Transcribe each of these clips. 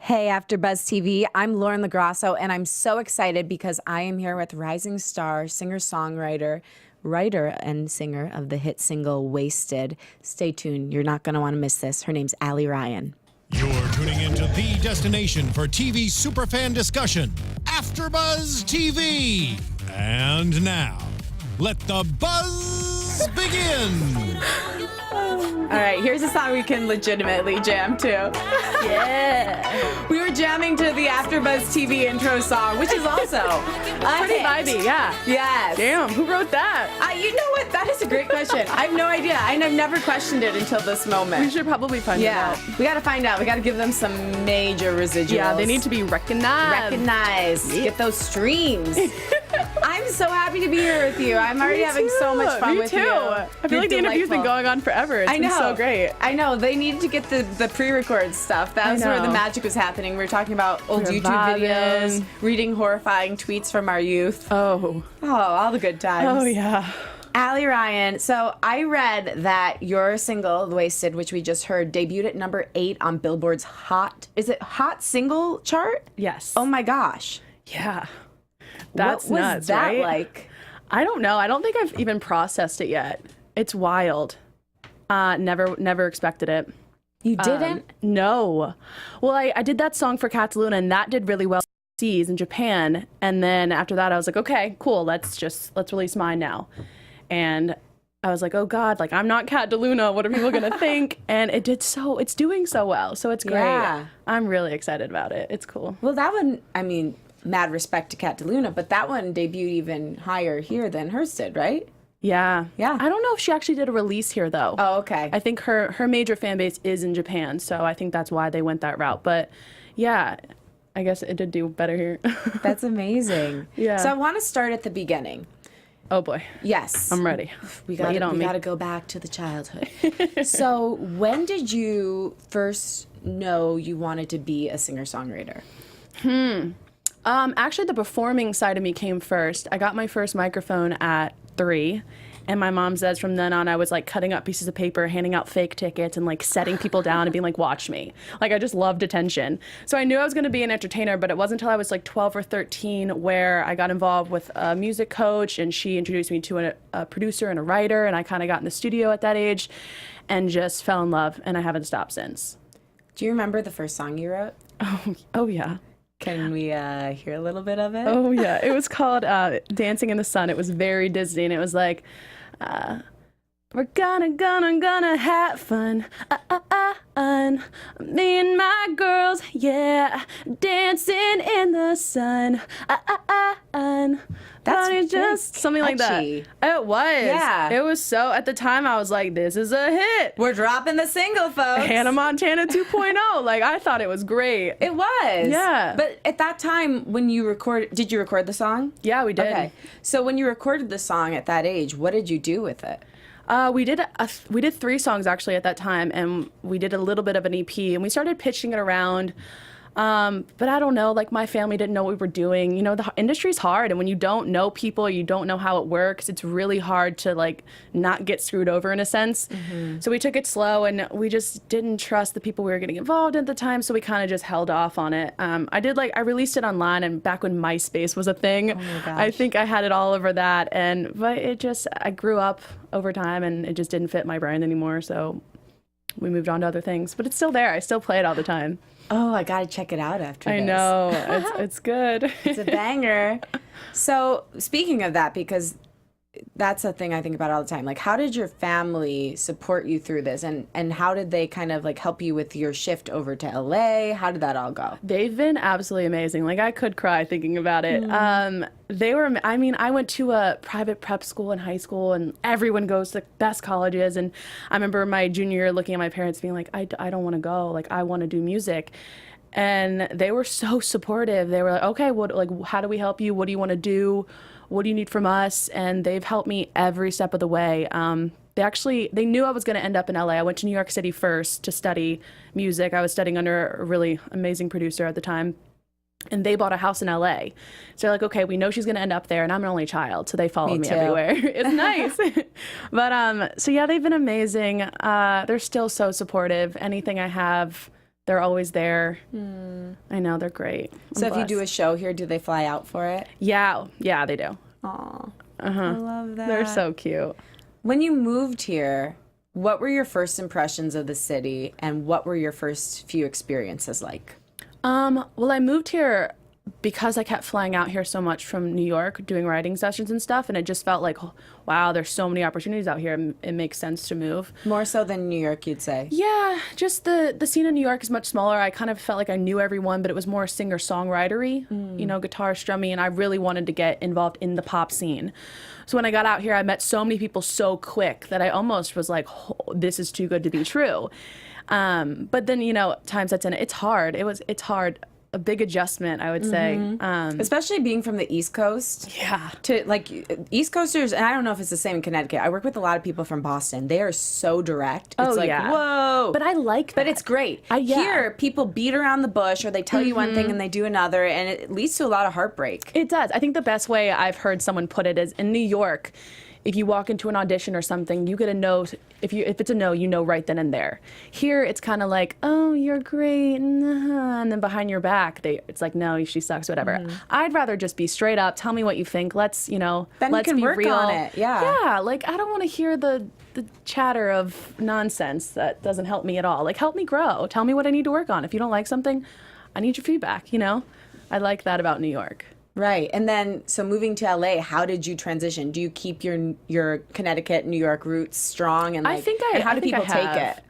Hey, AFTERBUZZ TV. I'm Lauren LoGrasso, and I'm so excited because I am here with rising star, singer-songwriter, writer, and singer of the hit single Wasted. Stay tuned. You're not going to want to miss this. Her name's Allie Ryan. You're tuning into the destination for TV superfan discussion, AFTERBUZZ TV. And now, let the buzz begin. All right, here's a song we can legitimately jam to. Yeah. We were jamming to the AFTERBUZZ TV intro song, which is also Pretty hit. vibey, yeah. Yes. Damn, who wrote that? You know what? That is a great question. I have no idea. I've never questioned it until this moment. We should probably find it out. We got to find out. We got to give them some major residuals. Yeah, they need to be recognized. Recognized. Get those streams. I'm so happy to be here with you. I'm already having so much fun with you. I feel like the interview's been going on forever. It's been so great. I know. They needed to get the pre-record stuff. That's where the magic was happening. We were talking about old YouTube videos, reading horrifying tweets from our youth. Oh, all the good times. Oh, yeah. Allie Ryan, so I read that your single, Wasted, which we just heard, debuted at number 8 on Billboard's Hot single chart? Yes. Oh my gosh. Yeah. That's what nuts, was that right? like? I don't know. I don't think I've even processed it yet. It's wild. Never expected it. You didn't? No. Well, I did that song for Kat Deluna, and that did really well overseas in Japan. And then after that, I was like, okay, cool. Let's release mine now. And I was like, oh God, like I'm not Kat Deluna. What are people gonna think? And it's doing so well. So it's great. Yeah. I'm really excited about it. It's cool. Well, that one, I mean, mad respect to Kat Deluna, but that one debuted even higher here than hers did, right? Yeah. Yeah. I don't know if she actually did a release here though. Oh, okay. I think her major fan base is in Japan, so I think that's why they went that route. But yeah, I guess it did do better here. That's amazing. Yeah. So I want to start at the beginning. Oh boy. Yes. I'm ready. We got to go back to the childhood. So when did you first know you wanted to be a singer-songwriter? Actually, the performing side of me came first. I got my first microphone at 3. And my mom says from then on, I was like cutting up pieces of paper, handing out fake tickets, and like setting people down and being like, watch me. Like, I just loved attention. So I knew I was going to be an entertainer, but it wasn't until I was like 12 or 13 where I got involved with a music coach, and she introduced me to a producer and a writer, and I kind of got in the studio at that age and just fell in love, and I haven't stopped since. Do you remember the first song you wrote? Oh yeah. Can we hear a little bit of it? Oh yeah, it was called Dancing in the Sun. It was very Disney, and it was like, we're gonna have fun, me and my girls, yeah, dancing in the sun, That's just something like that. catchy. It was. Yeah. It was so, at the time I was like, this is a hit. We're dropping the single, folks. Hannah Montana 2.0. Like, I thought it was great. It was. Yeah. But at that time, when you did you record the song? Yeah, we did. Okay. So when you recorded the song at that age, what did you do with it? We did 3 songs actually at that time, and we did a little bit of an EP, and we started pitching it around. But I don't know, like my family didn't know what we were doing. You know, the industry's hard, and when you don't know people, you don't know how it works, it's really hard to like not get screwed over in a sense. So we took it slow, and we just didn't trust the people we were getting involved at the time, so we kind of just held off on it. I released it online, and back when MySpace was a thing, Oh my gosh. I think I had it all over that, but I grew up over time, and it just didn't fit my brand anymore, so we moved on to other things. But it's still there. I still play it all the time. Oh, I gotta check it out after this. I know. It's good. It's a banger. So speaking of that, because that's a thing I think about all the time. Like, how did your family support you through this, and how did they kind of like help you with your shift over to LA? How did that all go? They've been absolutely amazing. Like, I could cry thinking about it. I went to a private prep school in high school, and everyone goes to the best colleges. And I remember my junior year looking at my parents being like, I don't want to go. Like, I want to do music. And they were so supportive. They were like, okay, how do we help you? What do you want to do? What do you need from us? And they've helped me every step of the way. They knew I was going to end up in LA. I went to New York City first to study music. I was studying under a really amazing producer at the time. And they bought a house in LA. So they're like, okay, we know she's going to end up there, and I'm an only child, so they follow me too. everywhere. It's nice. But so yeah, they've been amazing. They're still so supportive. Anything I have, They're always there. I know, they're great. So I'm if you do a blessed. show here, do they fly out for it? Yeah, they do. Aw, I love that. They're so cute. When you moved here, what were your first impressions of the city, and what were your first few experiences like? Well, I moved here because I kept flying out here so much from New York doing writing sessions and stuff, and it just felt like, oh, wow, there's so many opportunities out here. It makes sense to move. More so than New York, you'd say? Yeah, just the scene in New York is much smaller. I kind of felt like I knew everyone, but it was more singer-songwritery, you know, guitar strummy, and I really wanted to get involved in the pop scene. So when I got out here, I met so many people so quick that I almost was like, oh, this is too good to be true. But then, you know, time sets in. It's hard. It's hard. A big adjustment, I would say. Especially being from the East Coast. Yeah. To like East Coasters, and I don't know if it's the same in Connecticut. I work with a lot of people from Boston. They are so direct. It's like, yeah. whoa. But I like that. But it's great. Yeah. Here, people beat around the bush, or they tell you one thing and they do another, and it leads to a lot of heartbreak. It does. I think the best way I've heard someone put it is in New York, if you walk into an audition or something, you get a no. If it's a no, you know right then and there. Here, it's kind of like, oh, you're great, and then behind your back, it's like, no, she sucks, whatever. I'd rather just be straight up. Tell me what you think. Let's, you know, Then let's you can be work real. on it. Yeah. Yeah. Like I don't want to hear the chatter of nonsense that doesn't help me at all. Like help me grow. Tell me what I need to work on. If you don't like something, I need your feedback. You know, I like that about New York. Right. And then, so moving to LA, how did you transition? Do you keep your Connecticut, New York roots strong? And like, I think and how I do think I people take have. it?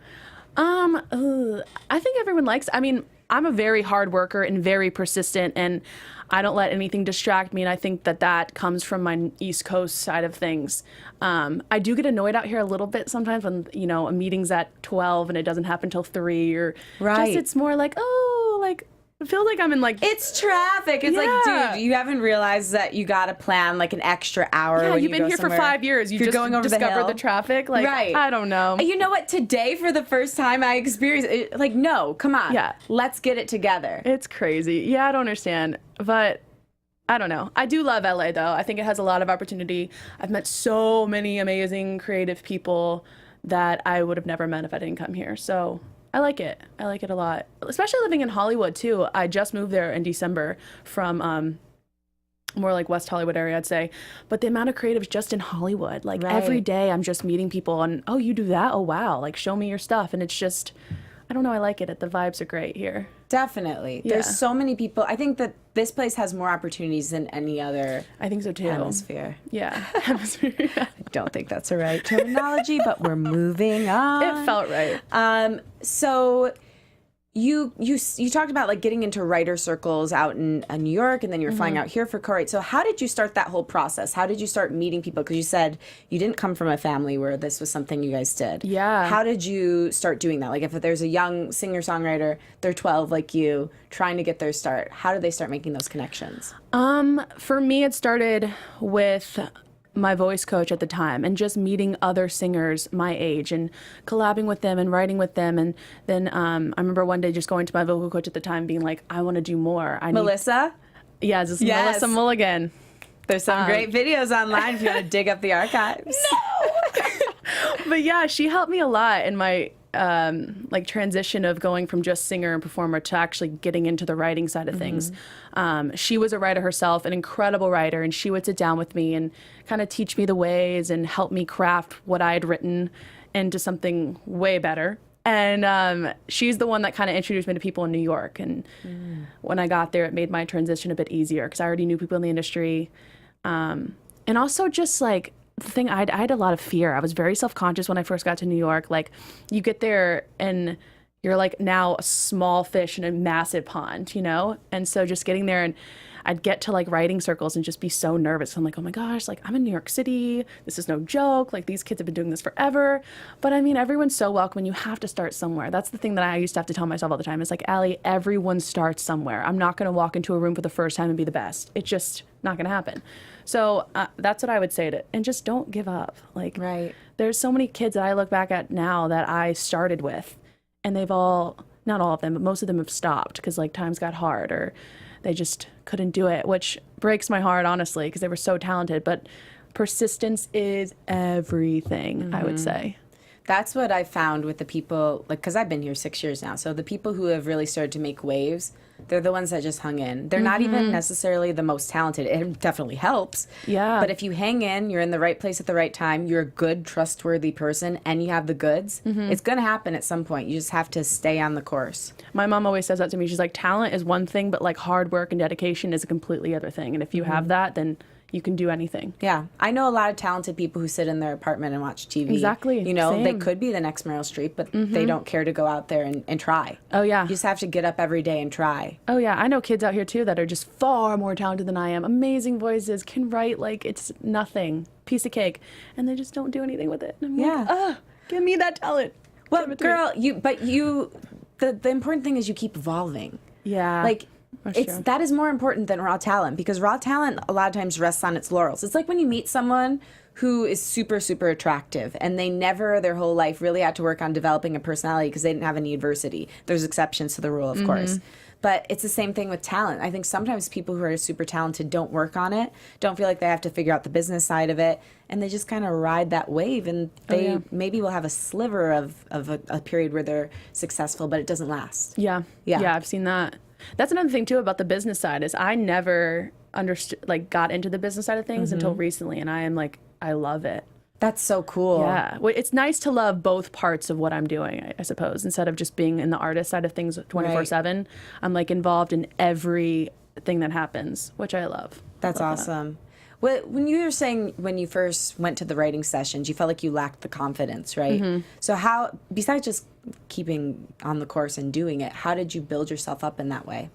I think everyone likes. I mean, I'm a very hard worker and very persistent, and I don't let anything distract me. And I think that comes from my East Coast side of things. I do get annoyed out here a little bit sometimes when, you know, a meeting's at 12 and it doesn't happen till 3, or Right. just it's more like, oh, like I feel like I'm in like It's traffic. It's Yeah. like, dude, you haven't realized that you got to plan like an extra hour. yeah, when you've you been go here somewhere. for 5 years. You If you're just going over discovered the the hill. traffic. Like Right. I don't know. You know what? Today, for the first time, I experienced it. Like, no, come on. Yeah. Let's get it together. It's crazy. Yeah, I don't understand. But I don't know. I do love LA though. I think it has a lot of opportunity. I've met so many amazing creative people that I would have never met if I didn't come here. So I like it. I like it a lot. Especially living in Hollywood too. I just moved there in December from more like West Hollywood area, I'd say. But the amount of creatives just in Hollywood, like Right. every day I'm just meeting people and, oh, you do that? Oh, wow. Like show me your stuff. And it's just, I don't know. I like it. The vibes are great here. Definitely. Yeah. There's so many people. I think that this place has more opportunities than any other I think so too. hemisphere. Yeah. Hemisphere. I don't think that's the right terminology, but we're moving on. It felt right. So you talked about like getting into writer circles out in New York, and then you were flying out here for co-write. So how did you start that whole process? How did you start meeting people? Because you said you didn't come from a family where this was something you guys did. Yeah. How did you start doing that? Like if there's a young singer-songwriter, they're 12 like you, trying to get their start, how did they start making those connections? For me, it started with my voice coach at the time and just meeting other singers my age and collabing with them and writing with them. And then I remember one day just going to my vocal coach at the time being like, I want to do more. Melissa? Yeah, this is Yes. Melissa Mulligan. There's some great videos online if you want to dig up the archives. But yeah, she helped me a lot in my like transition of going from just singer and performer to actually getting into the writing side of things. She was a writer herself, an incredible writer, and she would sit down with me and kind of teach me the ways and help me craft what I had written into something way better. And she's the one that kind of introduced me to people in New York. And when I got there, it made my transition a bit easier because I already knew people in the industry. And also just like, the thing, I had a lot of fear. I was very self-conscious when I first got to New York. Like, you get there and you're like now a small fish in a massive pond, you know? And so just getting there, and I'd get to like writing circles and just be so nervous. I'm like, oh my gosh, like I'm in New York City. This is no joke. Like these kids have been doing this forever. But I mean, everyone's so welcome and you have to start somewhere. That's the thing that I used to have to tell myself all the time. It's like, Allie, everyone starts somewhere. I'm not going to walk into a room for the first time and be the best. It's just not going to happen. So that's what I would say to, and just don't give up. Like, Right. There's so many kids that I look back at now that I started with, and they've all, not all of them, but most of them have stopped because like times got hard or they just couldn't do it, which breaks my heart, honestly, because they were so talented. But persistence is everything, I would say. That's what I found with the people, like, because I've been here 6 years now. So the people who have really started to make waves, they're the ones that just hung in. They're not even necessarily the most talented. It definitely helps. Yeah. But if you hang in, you're in the right place at the right time, you're a good, trustworthy person, and you have the goods, it's going to happen at some point. You just have to stay on the course. My mom always says that to me. She's like, talent is one thing, but like hard work and dedication is a completely other thing. And if you have that, then you can do anything. Yeah. I know a lot of talented people who sit in their apartment and watch TV. Exactly. You know, they Same. could be the next Meryl Streep, but they don't care to go out there and try. Oh, yeah. You just have to get up every day and try. Oh, yeah. I know kids out here, too, that are just far more talented than I am. Amazing voices, can write like it's nothing. Piece of cake. And they just don't do anything with it. And I'm Yeah. like, give me that talent. Well, Give it to me. girl, the important thing is you keep evolving. Yeah. Like, That's true. that is more important than raw talent, because raw talent a lot of times rests on its laurels. It's like when you meet someone who is super, super attractive and they never their whole life really had to work on developing a personality because they didn't have any adversity. There's exceptions to the rule, of course. But it's the same thing with talent. I think sometimes people who are super talented don't work on it, don't feel like they have to figure out the business side of it, and they just kind of ride that wave, and they maybe will have a sliver of a period where they're successful, but it doesn't last. Yeah. Yeah. Yeah, I've seen that. That's another thing too about the business side is I never got into the business side of things until recently, and I am like, I love it. That's so cool. Yeah. Well, it's nice to love both parts of what I'm doing, I suppose, instead of just being in the artist side of things 24/7. I'm like involved in everything that happens, which I love. That's awesome. When you were saying when you first went to the writing sessions, you felt like you lacked the confidence, right? So how, besides just keeping on the course and doing it, how did you build yourself up in that way?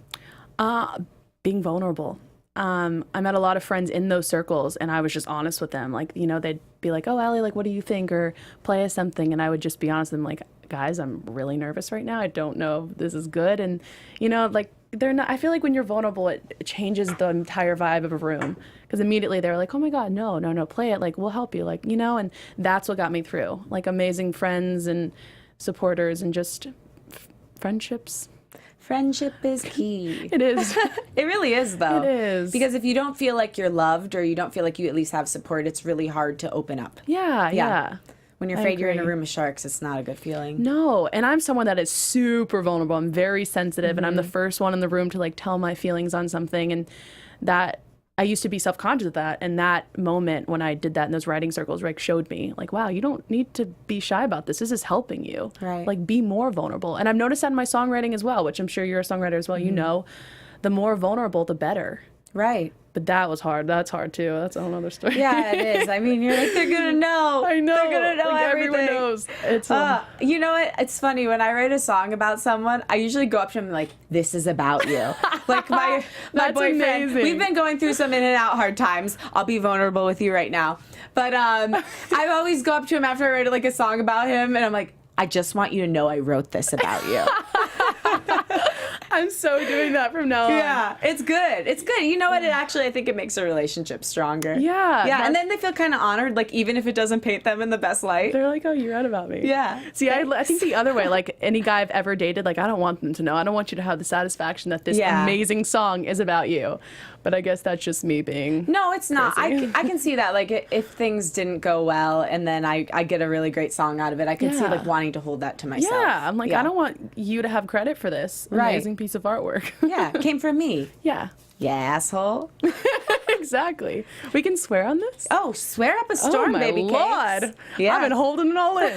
Being vulnerable. I met a lot of friends in those circles, and I was just honest with them. Like, you know, they'd be like, "Oh, Allie, like, what do you think?" Or play us something, and I would just be honest with them, like, "Guys, I'm really nervous right now. I don't know if this is good." And you know, like, they're not. I feel like when you're vulnerable, it changes the entire vibe of a room, because immediately they're like, "Oh my God, no, play it. Like, we'll help you." Like, you know, and that's what got me through. Like, amazing friends and supporters, and just friendships. Friendship is key. It is. It really is, though. It is. Because if you don't feel like you're loved, or you don't feel like you at least have support, it's really hard to open up. Yeah. When you're I afraid you're in a agree. room of sharks, it's not a good feeling. No, and I'm someone that is super vulnerable. I'm very sensitive, and I'm the first one in the room to like tell my feelings on something, and that I used to be self-conscious of that. And that moment when I did that in those writing circles, like, showed me like, wow, you don't need to be shy about this. This is helping you. Right. Like, be more vulnerable. And I've noticed that in my songwriting as well, which I'm sure you're a songwriter as well. You know, the more vulnerable, the better. Right. But that was hard. That's hard too. That's a whole other story. Yeah, it is. I mean, you're like, they're gonna know. I know. They're gonna know like, everything. Everyone knows. It's You know what? It's funny when I write a song about someone. I usually go up to him like, "This is about you." Like my That's boyfriend. amazing. We've been going through some in and out hard times. I'll be vulnerable with you right now. But I always go up to him after I write like a song about him, and I'm like, "I just want you to know I wrote this about you." I'm so doing that from now on. Yeah, it's good. It's good. You know what? It actually, I think it makes a relationship stronger. Yeah, Yeah, and then they feel kind of honored, like, even if it doesn't paint them in the best light. They're like, "Oh, you read about me." Yeah. See, I think the other way, like any guy I've ever dated, like, I don't want them to know. I don't want you to have the satisfaction that this Yeah. amazing song is about you. But I guess that's just me being. No, it's not. crazy. I can see that. Like, if things didn't go well and then I get a really great song out of it, I can see, Yeah. like, wanting to hold that to myself. Yeah, I'm like, Yeah. I don't want you to have credit for this Right. amazing piece of artwork. Yeah, it came from me. Yeah, Yeah, asshole. exactly. We can swear on this? Oh, swear up a storm, oh my baby Lord. cakes. Yeah. I've been holding it all in.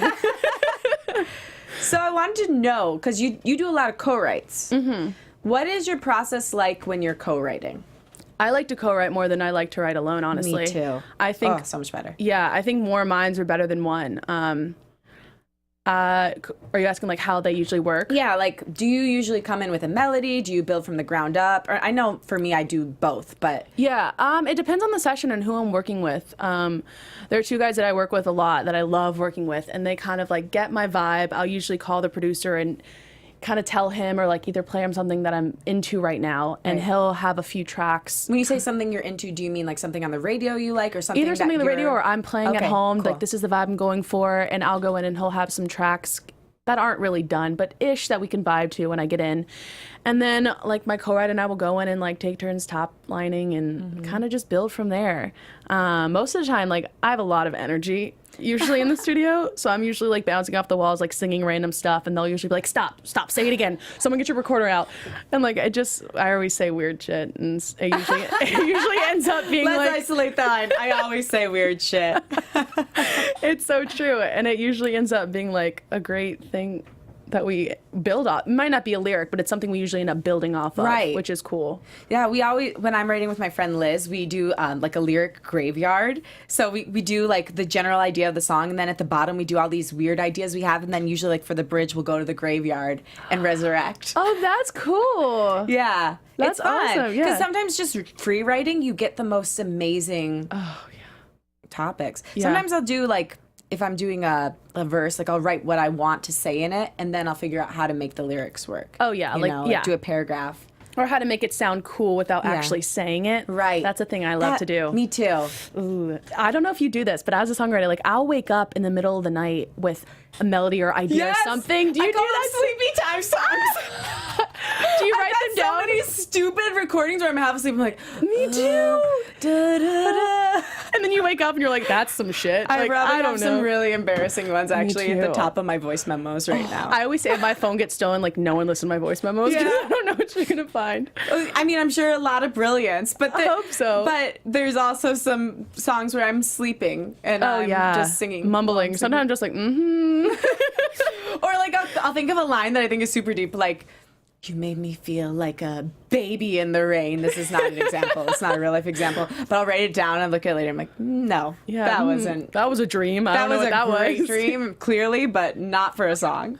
So I wanted to know, because you do a lot of co-writes. Mm-hmm. What is your process like when you're co-writing? I like to co-write more than I like to write alone, honestly. Me too. I think Oh, so much better. Yeah, I think more minds are better than one. Are you asking like how they usually work? Yeah, like, do you usually come in with a melody? Do you build from the ground up? Or I know for me, I do both, but Yeah, it depends on the session and who I'm working with. There are two guys that I work with a lot that I love working with, and they kind of like get my vibe. I'll usually call the producer and kind of tell him or like either play him something that I'm into right now, and Right. he'll have a few tracks. when you say something you're into, do you mean like something on the radio you like, or something Either something on that the radio you're- or I'm playing at Okay, home. cool. Like, this is the vibe I'm going for, and I'll go in and he'll have some tracks that aren't really done, but ish, that we can vibe to when I get in. And then like my co-writer and I will go in and like take turns top lining and kind of just build from there. Most of the time, like, I have a lot of energy, usually in the studio. So I'm usually like bouncing off the walls, like singing random stuff, and they'll usually be like, stop, say it again. Someone get your recorder out. And like, I always say weird shit, and it usually ends up being Let's like, isolate that line. I always say weird shit. it's so true. And it usually ends up being like a great thing that we build off. It might not be a lyric, but it's something we usually end up building off of, Right. which is cool. Yeah, we always, when I'm writing with my friend Liz, we do like a lyric graveyard. So we do like the general idea of the song, and then at the bottom we do all these weird ideas we have, and then usually like for the bridge we'll go to the graveyard and resurrect. Oh, that's cool. Yeah, That's it's fun. awesome, yeah. Because sometimes just free writing, you get the most amazing topics. Yeah. Sometimes I'll do like, if I'm doing a verse, like I'll write what I want to say in it, and then I'll figure out how to make the lyrics work. Oh, yeah, You like, know, yeah. do a paragraph. Or how to make it sound cool without actually saying it. Right. That's a thing I love to do. Me too. Ooh, I don't know if you do this, but as a songwriter, like I'll wake up in the middle of the night with a melody or idea or something. Do you I do call that? them sleepy time songs. Do you I've write got them down? so many stupid recordings where I'm half asleep. I'm like, Me too. da, da, da. And then you wake up and you're like, that's some shit. I Like, probably I don't have know. some really embarrassing ones actually at the too. top of my voice memos right now. I always say if my phone gets stolen, like no one listen to my voice memos. 'Cause I don't know what you're gonna find. I mean, I'm sure a lot of brilliance, but I hope so. But there's also some songs where I'm sleeping and I'm just singing, mumbling. Sometimes I'm just like, or like I'll think of a line that I think is super deep, like, "You made me feel like a baby in the rain." This is not an example. It's not a real life example, but I'll write it down and look at it later. I'm like, no, yeah, that wasn't. That was a dream. I That don't know was what a that great was. dream, clearly, but not for a song.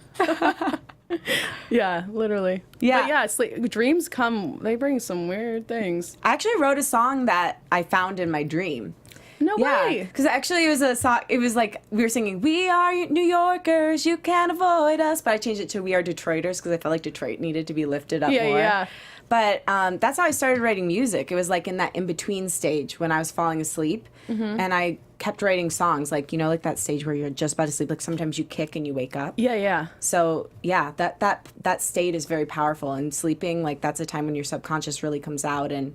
Yeah, literally. Yeah. But yeah, it's like dreams come. They bring some weird things. I actually wrote a song that I found in my dream. No Yeah, way. because actually it was a song. It was like we were singing, "We are New Yorkers, you can't avoid us," but I changed it to "We are Detroiters" because I felt like Detroit needed to be lifted up Yeah, more. yeah. But that's how I started writing music. It was like in that in between stage when I was falling asleep, and I kept writing songs. Like like that stage where you're just about to sleep. Like sometimes you kick and you wake up. Yeah, yeah. So yeah, that state is very powerful. And sleeping, like that's a time when your subconscious really comes out and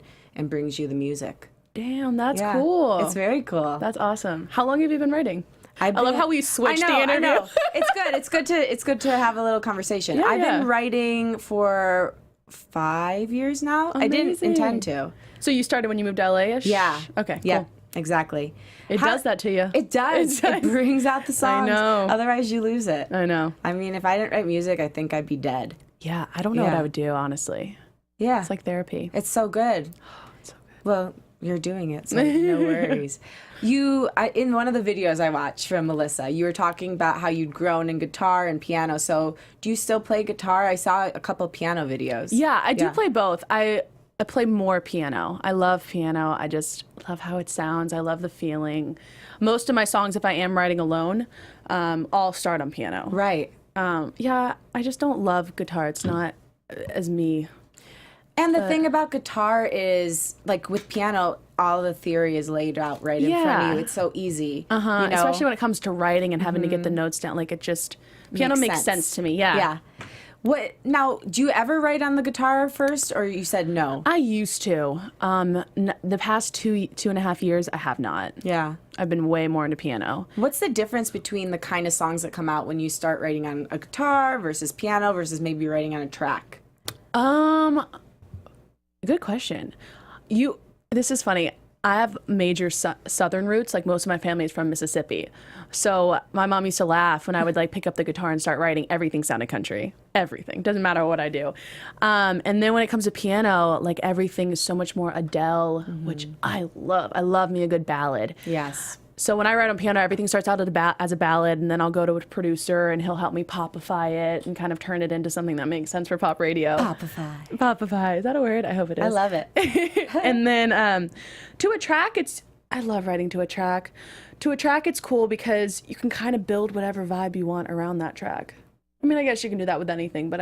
brings you the music. Damn, that's Yeah, cool. It's very cool. That's awesome. How long have you been writing? I love how we switched the interview. I know. It's good. It's good to have a little conversation. Yeah, I've yeah. been writing for 5 years now. I didn't Amazing. intend to. So you started when you moved to LA-ish? Yeah. Okay, Yeah. cool. Exactly. It does that to you. It does. It brings out the songs. know. Otherwise, you lose it. I know. I mean, if I didn't write music, I think I'd be dead. Yeah, I don't know what Yeah. I would do, honestly. Yeah. It's like therapy. It's so good. It's so good. Well, you're doing it, so no worries. In one of the videos I watched from Melissa, you were talking about how you'd grown in guitar and piano. So do you still play guitar? I saw a couple piano videos. Yeah, I do play both. I play more piano. I love piano. I just love how it sounds. I love the feeling. Most of my songs, if I am writing alone, all start on piano. Right. Yeah, I just don't love guitar. It's not as me. And the thing about guitar is, like with piano, all the theory is laid out right in front of you. It's so easy. Uh-huh. Especially when it comes to writing and having to get the notes down. Like it just, piano makes sense to me. Yeah. Yeah. What now? Do you ever write on the guitar first, or you said no? I used to. The past two and a half years, I have not. Yeah. I've been way more into piano. What's the difference between the kind of songs that come out when you start writing on a guitar versus piano versus maybe writing on a track? Good question. This is funny. I have major southern roots. Like most of my family is from Mississippi. So my mom used to laugh when I would like pick up the guitar and start writing. Everything sounded country. Everything. Doesn't matter what I do. And then when it comes to piano, like everything is so much more Adele, which I love. I love me a good ballad. Yes. So when I write on piano, everything starts out as a ballad, and then I'll go to a producer, and he'll help me popify it and kind of turn it into something that makes sense for pop radio. Popify. Popify. Is that a word? I hope it is. I love it. And then to a track, I love writing to a track. To a track, it's cool because you can kind of build whatever vibe you want around that track. I mean, I guess you can do that with anything, but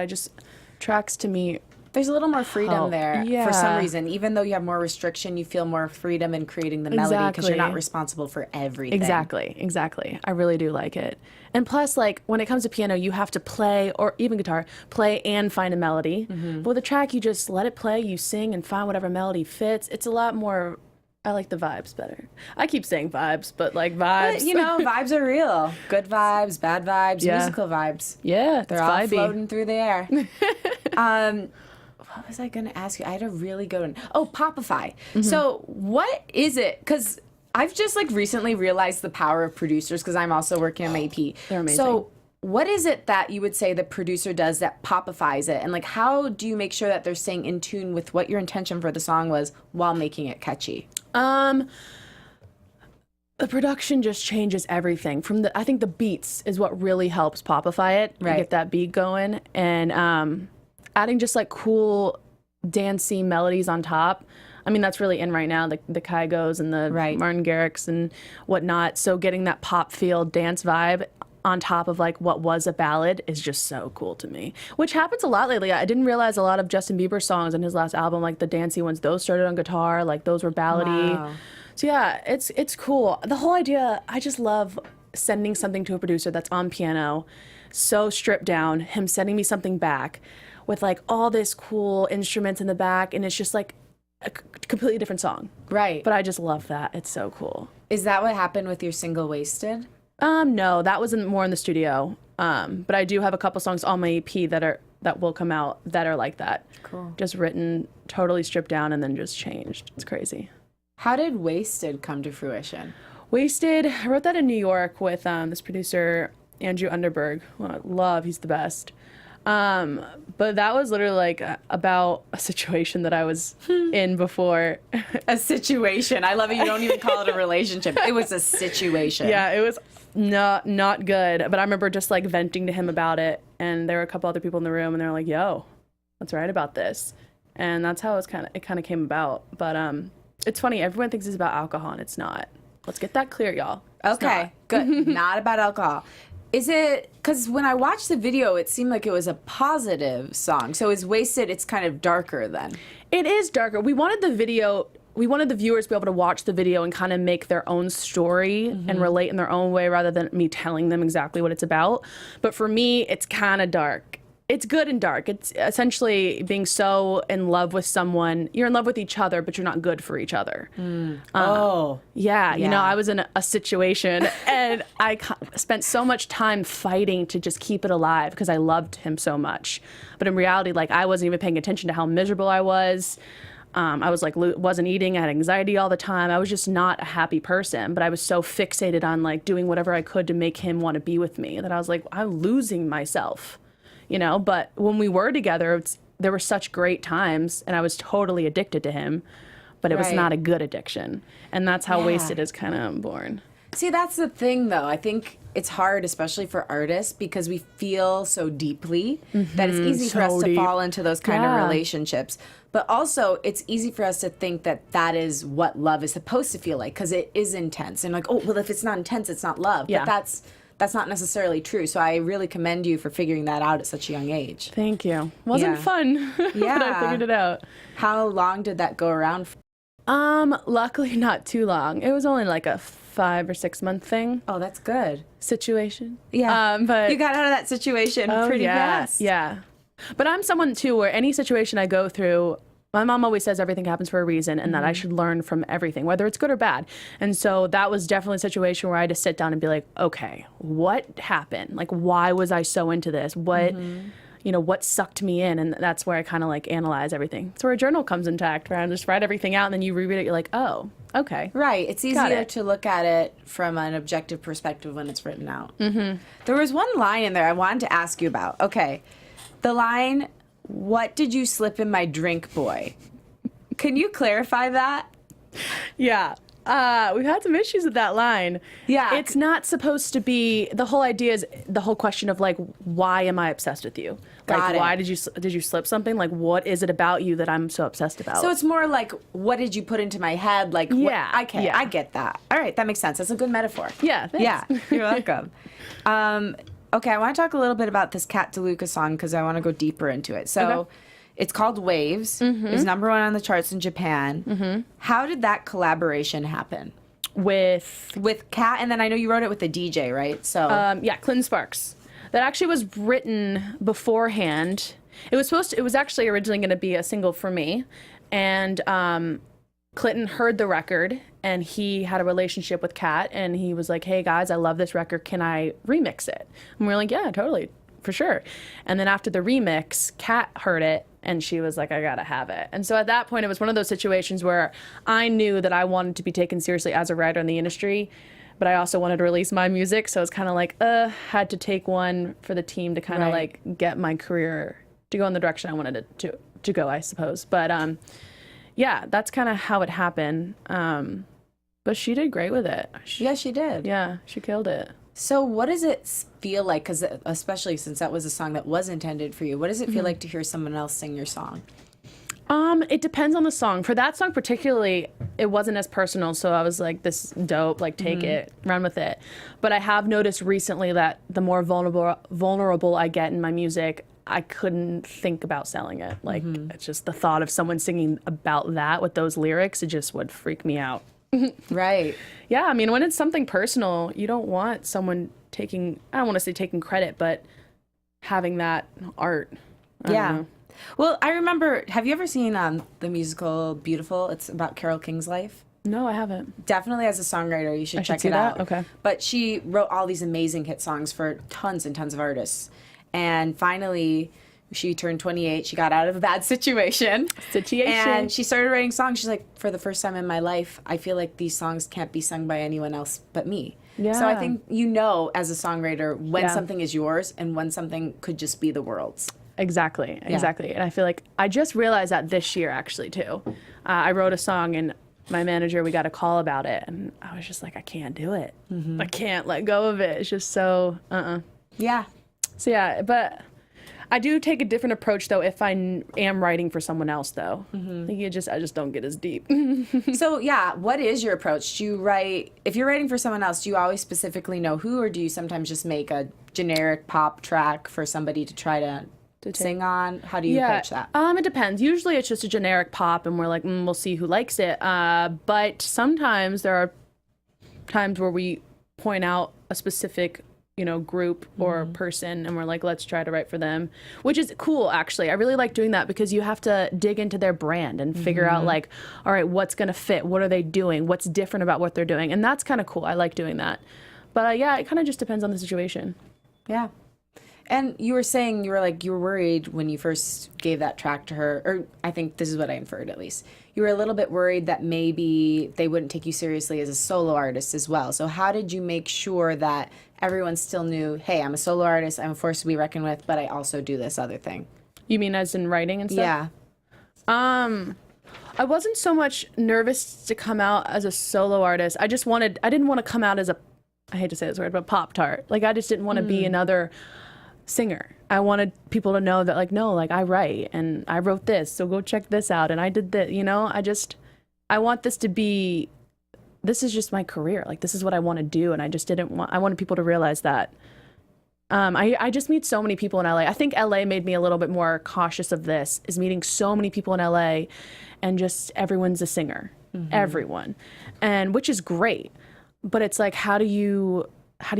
tracks to me, There's a little more freedom there Yeah. for some reason. Even though you have more restriction, you feel more freedom in creating the melody because you're Exactly. not responsible for everything. Exactly. I really do like it. And plus, like, when it comes to piano, you have to play, or even guitar, play and find a melody. But with a track, you just let it play, you sing and find whatever melody fits. It's a lot more I like the vibes better. I keep saying vibes, but like vibes. But, you know, vibes are real. Good vibes, bad vibes, Yeah. musical vibes. Yeah, They're it's all vibey. floating through the air. What was I going to ask you? I had a really good one. Oh, Popify. So what is it? Because I've just like recently realized the power of producers because I'm also working on my EP. They're amazing. So what is it that you would say the producer does that popifies it? And like, how do you make sure that they're staying in tune with what your intention for the song was while making it catchy? The production just changes everything. I think the beats is what really helps popify it. Right. Get that beat going. And adding just like cool dancey melodies on top. I mean, that's really in right now, the Kygos and the Right. Martin Garrix and whatnot. So getting that pop feel dance vibe on top of like what was a ballad is just so cool to me, which happens a lot lately. I didn't realize a lot of Justin Bieber songs in his last album, like the dancey ones, those started on guitar, like those were ballady. Wow. So yeah, it's cool. The whole idea, I just love sending something to a producer that's on piano, so stripped down, him sending me something back with like all this cool instruments in the back, and it's just like a completely different song. Right. But I just love that. It's so cool. Is that what happened with your single Wasted? No, that wasn't more in the studio. But I do have a couple songs on my EP that will come out that are like that. Cool. Just written, totally stripped down, and then just changed. It's crazy. How did Wasted come to fruition? Wasted, I wrote that in New York with this producer, Andrew Underberg, who I love, he's the best. But that was literally like about a situation that I was in before. A situation. I love it. You don't even call it a relationship. It was a situation. Yeah, it was not good. But I remember just like venting to him about it, and there were a couple other people in the room, and they were like, "Yo, let's write about this," and that's how it kind of came about. But it's funny. Everyone thinks it's about alcohol, and it's not. Let's get that clear, y'all. It's Okay, not. good. Not about alcohol. Is it, because when I watched the video, it seemed like it was a positive song. So is Wasted, it's kind of darker then. It is darker. We wanted the viewers to be able to watch the video and kind of make their own story and relate in their own way rather than me telling them exactly what it's about. But for me, it's kind of dark. It's good and dark. It's essentially being so in love with someone. You're in love with each other, but you're not good for each other. Yeah, you know, I was in a situation and I spent so much time fighting to just keep it alive because I loved him so much. But in reality, like, I wasn't even paying attention to how miserable I was. I was like, wasn't eating. I had anxiety all the time. I was just not a happy person, but I was so fixated on like doing whatever I could to make him want to be with me that I was like, I'm losing myself, you know? But when we were together, there were such great times and I was totally addicted to him, but it was Right. not a good addiction. And that's how Yeah. Wasted is kind of born. See, that's the thing, though. I think it's hard, especially for artists, because we feel so deeply that it's easy for us So to deep. fall into those kind Yeah. of relationships. But also, it's easy for us to think that that is what love is supposed to feel like, because it is intense. And like, oh, well, if it's not intense, it's not love. Yeah. But that's not necessarily true. So I really commend you for figuring that out at such a young age. Thank you. Wasn't Yeah. fun, but Yeah. I figured it out. How long did that go around for? Luckily not too long. It was only like a 5 or 6 month thing Oh, that's good. situation. Yeah. But You got out of that situation pretty fast. Yeah. But I'm someone too where any situation I go through, my mom always says everything happens for a reason and that I should learn from everything, whether it's good or bad. And so that was definitely a situation where I had to sit down and be like, okay, what happened? Like, why was I so into this? What, you know, what sucked me in? And that's where I kind of like analyze everything. It's where a journal comes into act, where I just write everything out and then you reread it. You're like, oh, okay. Right. It's Got easier it. to look at it from an objective perspective when it's written out. Mm-hmm. There was one line in there I wanted to ask you about. Okay. The line, "What did you slip in my drink, boy?" Can you clarify that? Yeah. We've had some issues with that line. Yeah. It's not supposed to be, the whole idea is the whole question of like, why am I obsessed with you? Got Like, it. why did you slip something? Like, what is it about you that I'm so obsessed about? So it's more like, what did you put into my head? Like, Yeah, I yeah. get that. All right, that makes sense. That's a good metaphor. Yeah, thanks. Yeah, you're welcome. Okay, I want to talk a little bit about this Kat Deluna song because I want to go deeper into it. So Okay. it's called Waves. It's #1 on the charts in Japan. How did that collaboration happen? With Kat, and then I know you wrote it with the DJ, right? So Yeah, Clinton Sparks. That actually was written beforehand. It was actually originally going to be a single for me, and Clinton heard the record, and he had a relationship with Kat, and he was like, hey guys, I love this record, can I remix it? And we're like, yeah, totally, for sure. And then after the remix, Kat heard it, and she was like, I gotta have it. And so at that point, it was one of those situations where I knew that I wanted to be taken seriously as a writer in the industry, but I also wanted to release my music, so it's kind of like, had to take one for the team to kind of like get my career to go in the direction I wanted it to go, I suppose. But yeah, that's kind of how it happened. But she did great with it. Yeah, she did. Yeah, she killed it. So what does it feel like, because especially since that was a song that was intended for you, what does it feel like to hear someone else sing your song? It depends on the song. For that song particularly, it wasn't as personal, so I was like, this is dope, like take it, run with it. But I have noticed recently that the more vulnerable I get in my music, I couldn't think about selling it. Like, it's just the thought of someone singing about that with those lyrics, it just would freak me out. Right. Yeah, I mean, when it's something personal, you don't want someone taking, I don't want to say taking credit, but having that art. I don't know. Well, I remember, have you ever seen the musical Beautiful? It's about Carole King's life. No, I haven't. Definitely as a songwriter, you should check it that? out. Okay. But she wrote all these amazing hit songs for tons and tons of artists. And finally, she turned 28. She got out of a bad situation. And she started writing songs. She's like, for the first time in my life, I feel like these songs can't be sung by anyone else but me. Yeah. So I think you know as a songwriter when something is yours and when something could just be the world's. Exactly. And I feel like I just realized that this year, actually, too. I wrote a song, and my manager, we got a call about it, and I was just like, I can't do it. I can't let go of it. It's just so, Yeah. So yeah, but I do take a different approach though if I am writing for someone else though. I think I just don't get as deep. So yeah, what is your approach? Do you write, if you're writing for someone else, do you always specifically know who, or do you sometimes just make a generic pop track for somebody to try to sing on? How do you approach that? It depends. Usually it's just a generic pop and we're like, we'll see who likes it. But sometimes there are times where we point out a specific group or person, and we're like, let's try to write for them, which is cool, actually. I really like doing that because you have to dig into their brand and figure out like, all right, what's going to fit? What are they doing? What's different about what they're doing? And that's kind of cool. I like doing that. But yeah, it kind of just depends on the situation. Yeah. And you were saying you were worried when you first gave that track to her, or I think this is what I inferred at least. You were a little bit worried that maybe they wouldn't take you seriously as a solo artist as well. So how did you make sure that everyone still knew, hey, I'm a solo artist, I'm a force to be reckoned with, but I also do this other thing? You mean as in writing and stuff? Yeah. I wasn't so much nervous to come out as a solo artist. I didn't want to come out as I hate to say this word, but Pop-Tart. Like, I just didn't want to be another singer. I wanted people to know that, like, no, like, I write and I wrote this, so go check this out, and I did that. I want this to be, this is just my career. Like, this is what I want to do, and I wanted people to realize that. I just meet so many people in LA. I think LA made me a little bit more cautious of this, is meeting so many people in LA, and just everyone's a singer. Everyone. And which is great. But it's like, how do you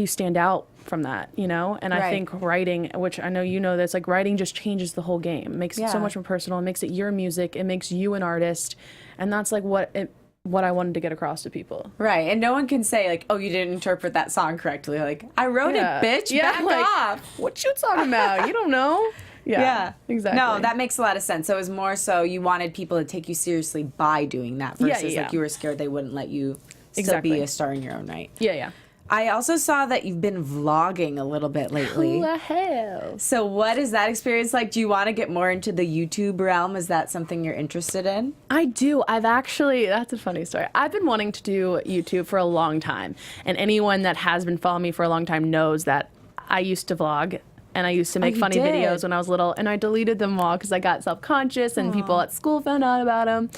stand out from that, And I think writing, which I know you know this, like, writing just changes the whole game. It makes it so much more personal. It makes it your music. It makes you an artist. And that's like what I wanted to get across to people. Right. And no one can say, like, oh, you didn't interpret that song correctly. Like, I wrote it, bitch. Back off. What you talking about? You don't know. Yeah, exactly. No, that makes a lot of sense. So it was more so you wanted people to take you seriously by doing that versus like you were scared they wouldn't let you still be a star in your own right. Yeah. I also saw that you've been vlogging a little bit lately. Who the hell? So what is that experience like? Do you want to get more into the YouTube realm? Is that something you're interested in? I do. That's a funny story. I've been wanting to do YouTube for a long time. And anyone that has been following me for a long time knows that I used to vlog. And I used to make funny videos when I was little. And I deleted them all because I got self-conscious and people at school found out about them.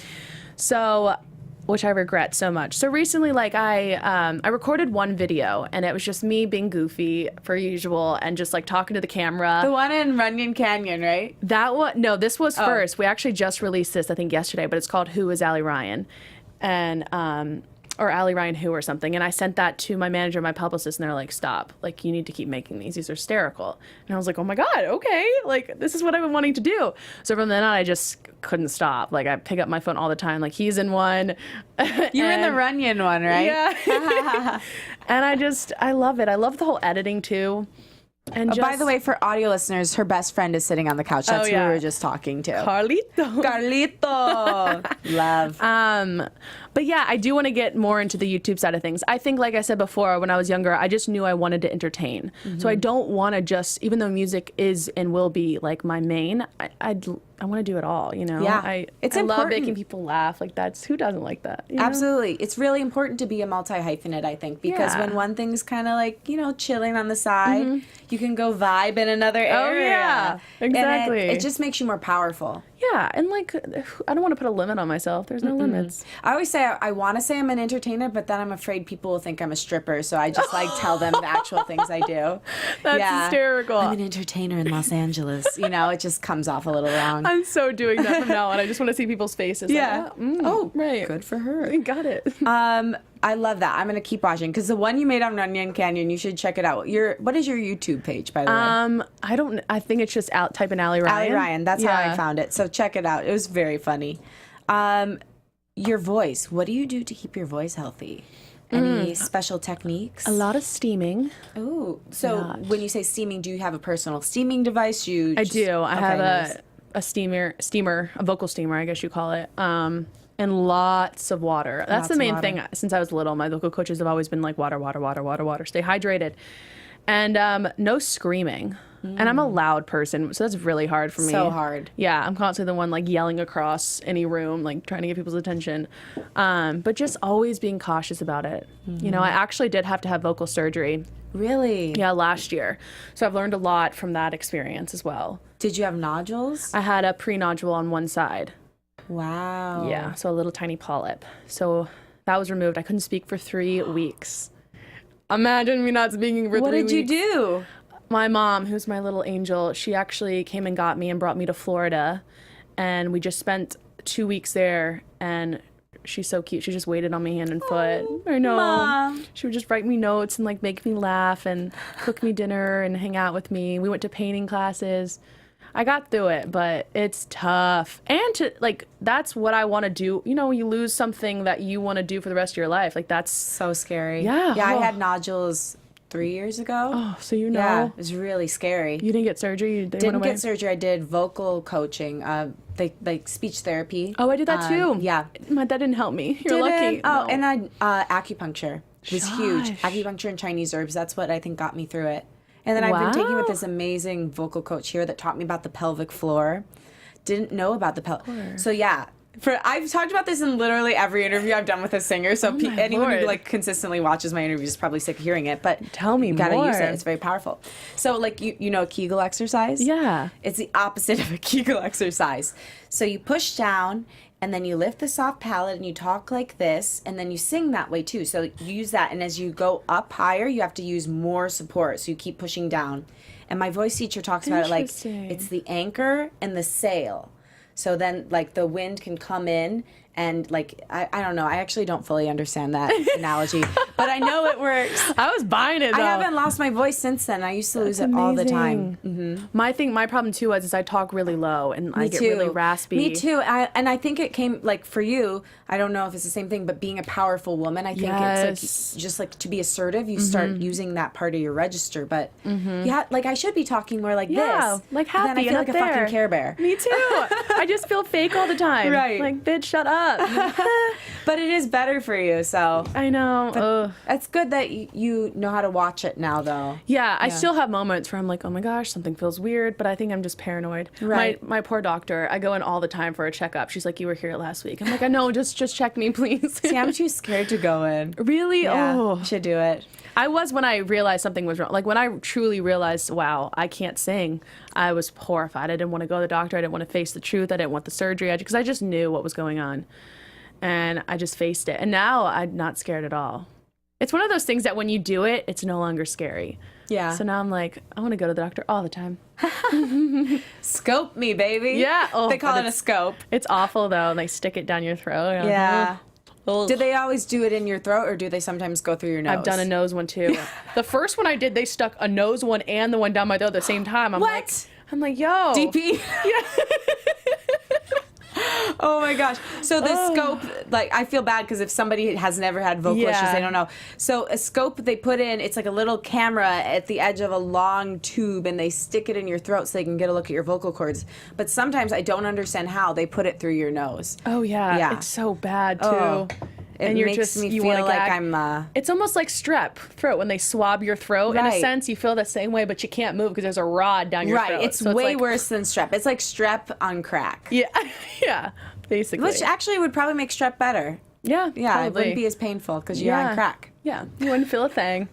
So, which I regret so much. So recently, like, I recorded one video, and it was just me being goofy, per usual, and just, like, talking to the camera. The one in Runyon Canyon, right? No, this was first. We actually just released this, I think, yesterday, but it's called Who is Allie Ryan? And or Allie Ryan Who or something. And I sent that to my manager, my publicist, and they're like, stop. Like, you need to keep making these. These are hysterical. And I was like, oh my God, okay. Like, this is what I've been wanting to do. So from then on, I just couldn't stop. Like, I pick up my phone all the time. Like, he's in one. You're in the Runyon one, right? Yeah. And I love it. I love the whole editing too. And just, by the way, for audio listeners, her best friend is sitting on the couch. That's who we were just talking to. Carlito. Love. But yeah, I do want to get more into the YouTube side of things. I think, like I said before, when I was younger, I just knew I wanted to entertain. So I don't want to just, even though music is and will be like my main, I want to do it all, you know? Yeah. I It's love important. making people laugh. Like, who doesn't like that? You know? Absolutely. It's really important to be a multi-hyphenate, I think, because Yeah. when one thing's kind of like, you know, chilling on the side, you can go vibe in another area. yeah. And Exactly. it just makes you more powerful. Yeah, and like, I don't want to put a limit on myself. There's no limits. I always say I want to say I'm an entertainer, but then I'm afraid people will think I'm a stripper, so I just like tell them the actual things I do. That's hysterical. I'm an entertainer in Los Angeles. You know, it just comes off a little wrong. I'm so doing that from now on. I just want to see people's faces. Yeah. Oh, right. Good for her. Got it. I love that. I'm gonna keep watching because the one you made on Runyon Canyon, you should check it out. What is your YouTube page, by the way? I think it's just type in Allie Ryan. Allie Ryan. That's how I found it. So check it out. It was very funny. Your voice. What do you do to keep your voice healthy? Any special techniques? A lot of steaming. Ooh. So when you say steaming, do you have a personal steaming device? I do. I have nice. a steamer, a vocal steamer, I guess you call it. And lots of water. That's the main thing. Since I was little, my vocal coaches have always been like, water, water, water, water, water. Stay hydrated. And no screaming. And I'm a loud person, so that's really hard for me. So hard. Yeah, I'm constantly the one like yelling across any room, like trying to get people's attention. But just always being cautious about it. You know, I actually did have to have vocal surgery. Really? Yeah, last year. So I've learned a lot from that experience as well. Did you have nodules? I had a pre-nodule on one side. Wow. Yeah, so a little tiny polyp. So that was removed. I couldn't speak for 3 weeks. Imagine me not speaking for 3 weeks. What did you do? My mom, who's my little angel, she actually came and got me and brought me to Florida. And we just spent 2 weeks there. And she's so cute. She just waited on me hand and foot. I know. Mom. She would just write me notes and like make me laugh and cook me dinner and hang out with me. We went to painting classes. I got through it, but it's tough. And to like, that's what I want to do. You know, you lose something that you want to do for the rest of your life. Like, that's So scary. Yeah. Yeah, I Oh. had nodules 3 years ago. Oh, so you know. Yeah, it was really scary. You didn't get surgery? They Didn't went away? get surgery. I did vocal coaching, like speech therapy. Oh, I did that too. Yeah. That didn't help me. You're lucky. Oh, No. and acupuncture was huge. Gosh. Acupuncture and Chinese herbs. That's what I think got me through it. And then I've been taking with this amazing vocal coach here that taught me about the pelvic floor. Didn't know about the pelvic. So yeah. I've talked about this in literally every interview I've done with a singer, so anyone who Lord. like consistently watches my interviews is probably sick of hearing it. But Tell me you gotta more. use it; it's very powerful. So like you know a Kegel exercise? Yeah. It's the opposite of a Kegel exercise. So you push down, and then you lift the soft palate, and you talk like this, and then you sing that way too. So you use that, and as you go up higher, you have to use more support. So you keep pushing down. And my voice teacher talks about it like Interesting. it's the anchor and the sail. So then, like, the wind can come in and, like, I don't know. I actually don't fully understand that analogy. But I know it works. I was buying it, though. I haven't lost my voice since then. I used to lose it all the time. Mm-hmm. My problem, too, is I talk really low and I get really raspy. Me too. And I think it came, like, for you, I don't know if it's the same thing, but being a powerful woman, I think it's like, just like to be assertive, you start using that part of your register. But yeah, like I should be talking more like this. like But happy. then I feel and like a up there. fucking Care Bear. Me too. I just feel fake all the time. Right. Like, bitch, shut up. But it is better for you, so. I know. Ugh. It's good that you know how to watch it now, though. Yeah, I still have moments where I'm like, oh my gosh, something feels weird, but I think I'm just paranoid. Right. My poor doctor, I go in all the time for a checkup. She's like, you were here last week. I'm like, I know, just check me, please. See, I'm too scared to go in. Really? Yeah, Oh. should do it. I was when I realized something was wrong. Like when I truly realized, wow, I can't sing, I was horrified. I didn't want to go to the doctor. I didn't want to face the truth. I didn't want the surgery because I just knew what was going on. And I just faced it. And now I'm not scared at all. It's one of those things that when you do it, it's no longer scary. Yeah. So now I'm like, I want to go to the doctor all the time. Scope me, baby. Yeah. Oh, They call but it a scope. It's awful though. And they stick it down your throat. Yeah. Ugh. Do they always do it in your throat, or do they sometimes go through your nose? I've done a nose one too. The first one I did, they stuck a nose one and the one down my throat at the same time. I'm like, yo. DP? Yeah. Oh my gosh. So the scope, like, I feel bad because if somebody has never had vocal issues, they don't know. So a scope they put in, it's like a little camera at the edge of a long tube, and they stick it in your throat so they can get a look at your vocal cords. But sometimes I don't understand how they put it through your nose. Oh yeah. Yeah. It's so bad too. Oh. And It makes me feel like I'm... It's almost like strep throat when they swab your throat. In a Right. sense, you feel the same way, but you can't move because there's a rod down your throat. Right. It's So way like, worse than strep. It's like strep on crack. Yeah. Yeah. Basically. Which actually would probably make strep better. yeah. Yeah, Probably. it wouldn't be as painful because you're on crack. Yeah. You wouldn't feel a thing.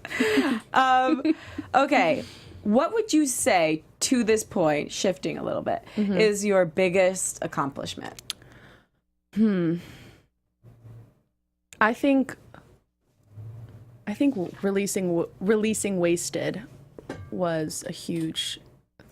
Okay. What would you say to this point, shifting a little bit, is your biggest accomplishment? I think releasing Wasted was a huge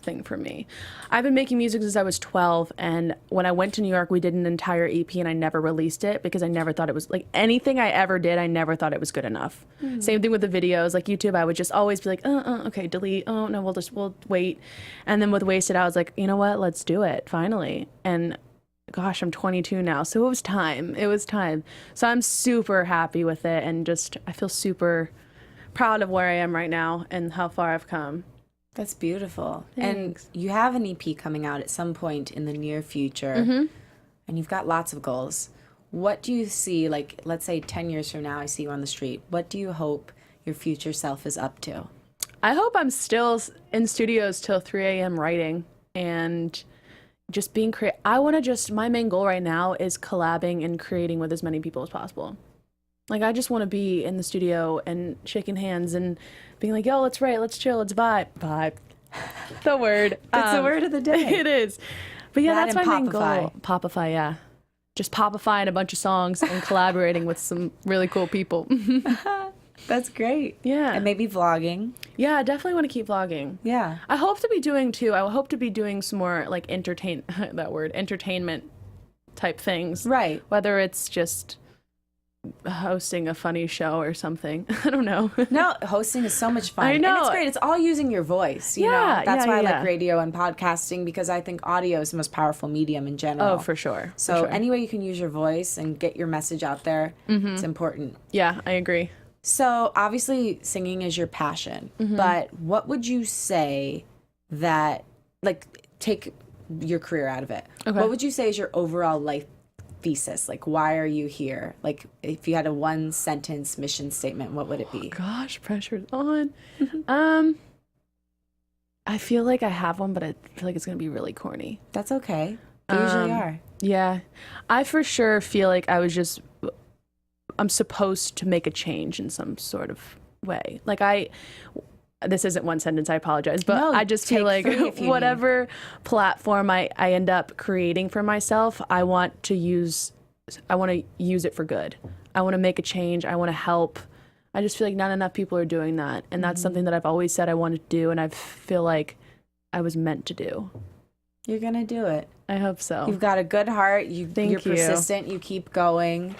thing for me. I've been making music since I was 12, and when I went to New York, we did an entire EP, and I never released it because I never thought it was, like, anything I ever did, I never thought it was good enough. Same thing with the videos, like YouTube, I would just always be like, okay, delete, oh no, we'll wait. And then with Wasted, I was like, you know what, let's do it, finally. And gosh, I'm 22 now, so it was time. So I'm super happy with it, and just, I feel super proud of where I am right now and how far I've come. That's beautiful. Thanks. And you have an EP coming out at some point in the near future, and you've got lots of goals. What do you see, like, let's say 10 years from now, I see you on the street. What do you hope your future self is up to? I hope I'm still in studios till 3 a.m. writing and just being creative. My main goal right now is collabing and creating with as many people as possible. Like, I just want to be in the studio and shaking hands and being like, yo, let's write, let's chill, let's vibe. Vibe. The word. It's the word of the day. It is. But yeah, That that's my and main goal. Popify. Popify, yeah. Just popifying a bunch of songs and collaborating with some really cool people. That's great. Yeah. And maybe vlogging. Yeah, I definitely want to keep vlogging. Yeah. I hope to be doing some more, like, entertainment type things. Right. Whether it's just hosting a funny show or something. I don't know. No, hosting is so much fun. I know. And it's great. It's all using your voice. You know? Yeah, That's yeah, why I yeah. like radio and podcasting, because I think audio is the most powerful medium in general. Oh, for sure. So any way you can use your voice and get your message out there, it's important. Yeah, I agree. So obviously singing is your passion, Mm-hmm. but what would you say that, like, take your career out of it. Okay. What would you say is your overall life thesis? Like, why are you here? Like, if you had a one sentence mission statement, what would it be? Gosh, pressure's on. I feel like I have one, but I feel like it's going to be really corny. That's okay. They usually are. Yeah. I for sure feel like I'm supposed to make a change in some sort of way. Like this isn't one sentence, I apologize, but No, I just feel take like 3 if you whatever platform I end up creating for myself, I want to use it for good. I want to make a change. I want to help. I just feel like not enough people are doing that. And that's something that I've always said I wanted to do, and I feel like I was meant to do. You're going to do it. I hope so. You've got a good heart. Thank you're you. persistent. You keep going.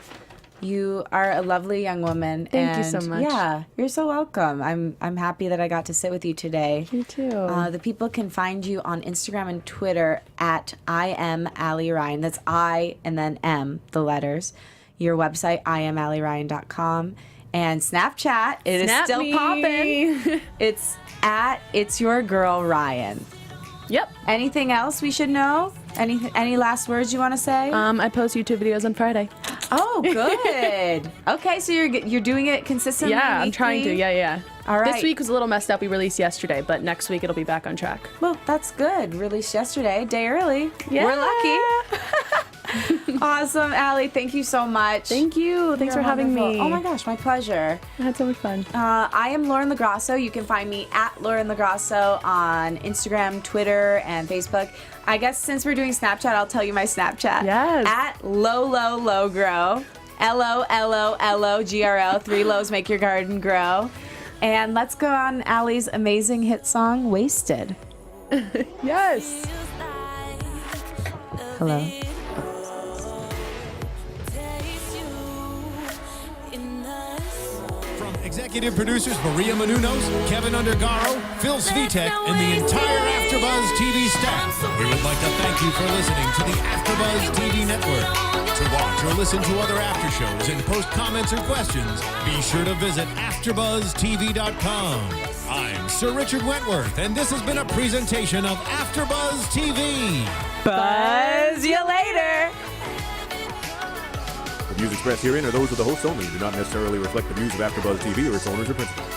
You are a lovely young woman. Thank you so much. Yeah, you're so welcome. I'm happy that I got to sit with you today. You too. The people can find you on Instagram and Twitter at I am Allie Ryan. That's I and then M, the letters. Your website, IamAllieRyan.com. And Snapchat, it is still popping. It's at It's Your Girl Ryan. Yep. Anything else we should know? Any last words you want to say? I post YouTube videos on Friday. Oh, good. Okay, so you're doing it consistently. Yeah, I'm trying to. weekly? Yeah. All right. This week was a little messed up. We released yesterday, but next week it'll be back on track. Well, that's good. Released yesterday, day early. Yeah. We're lucky. Awesome, Allie. Thank you so much. Thank you. Thanks You're for having wonderful. me. Oh my gosh, my pleasure. I had so much fun. I am Lauren LoGrasso. You can find me at Lauren LoGrasso on Instagram, Twitter, and Facebook. I guess since we're doing Snapchat, I'll tell you my Snapchat. Yes. At LoLoGrow. LOLOLOGRO. 3 lows make your garden grow. And let's go on Allie's amazing hit song, Wasted. Yes. Hello. executive producers Maria Menounos, Kevin Undergaro, Phil Svitek, and the entire AfterBuzz TV staff. We would like to thank you for listening to the AfterBuzz TV network. To watch or listen to other after shows and post comments or questions, be sure to visit AfterBuzzTV.com. I'm Sir Richard Wentworth, and this has been a presentation of AfterBuzz TV. Buzz you later. The views expressed herein are those of the hosts only and do not necessarily reflect the views of AfterBuzz TV or its owners or principals.